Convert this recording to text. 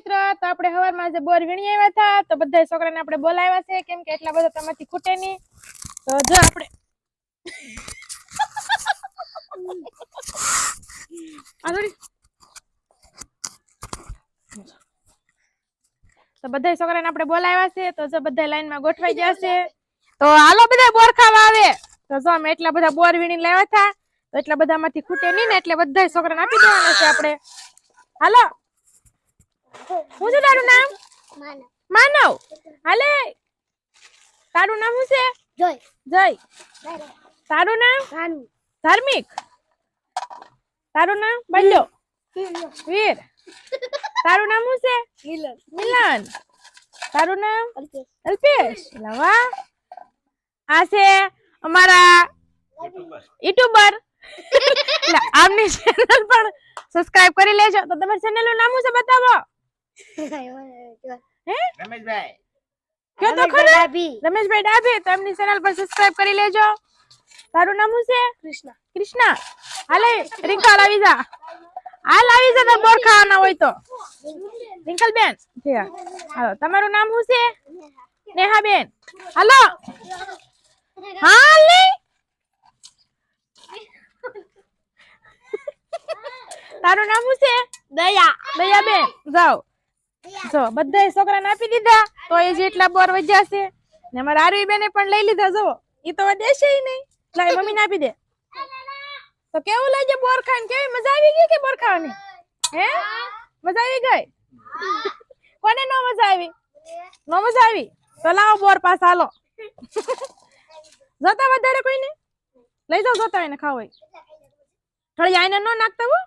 મિત્ર, તો આપણે હવારમાં જે બોર વીણી આવ્યા હતા તો બધા છોકરાને આપણે બોલાવ્યા છે કેમ કે એટલા બધા તમારથી ખૂટે નહીં. તો જો આપણે તો બધા છોકરાને આપણે બોલાવ્યા છે તો જો બધા લાઈનમાં ગોઠવાઈ ગયા છે. તો હાલો બધા બોર ખાવા આવે. તો જો અમે એટલા બધા બોર વીણીને લાવ્યા હતા તો એટલા બધામાંથી ખૂટે નહીં ને એટલે બધા છોકરાને આપી દેવાના છે આપણે. હાલો, શું છે તારું નામ? માનવ. હાલે, તારું નામ શું છે? જય. તારું નામ? ધાર્મિક. તારું નામ? બલ્યો. વીર. તારું નામ શું છે? મિલન. તારું નામ? અલ્પેશ. લવા. આ છે અમારા યુટ્યુબર. આમની ચેનલ પણ સબસ્ક્રાઇબ કરી લેજો. તો તમારી ચેનલ નું નામ શું છે બતાવો? રમેશભાઈ કયો તો ખરા? રમેશભાઈ ડાભી. તો એમની ચેનલ પર સબસ્ક્રાઇબ કરી લેજો. તારું નામ શું છે? કૃષ્ણા. હાલે રિંકલ આવી જા. હાલ આવી જા તો બોર ખાવાના હોય તો. રિંકલ બેન. હાલો, તમારું નામ શું છે? નેહા બેન. હાલો. હાલ ની. તારું નામ શું છે? દયા. દયા બેન. જાઓ. જો બધા છોકરાને આપી દીધા તો એ જેટલા બોર વધ્યા છે ને અમારા આરવી બેને પણ લઈ લીધા. જો ઈ તો દેશે નહીં. લાય મમ્મીને આપી દે. તો કેવું લાગે બોર ખાઈને? કેવી મજા આવી ગઈ કે બોર ખાવાની? હે, મજા આવી ગઈ? કોને નો મજા આવી? નો મજા આવી? તો લાવો બોર પાસ. હાલો, જોતા વધારે કોઈને લઈ જાઓ. જોતા હોય ને ખાવ હોય થોડી આઈને નો નાખતા હો.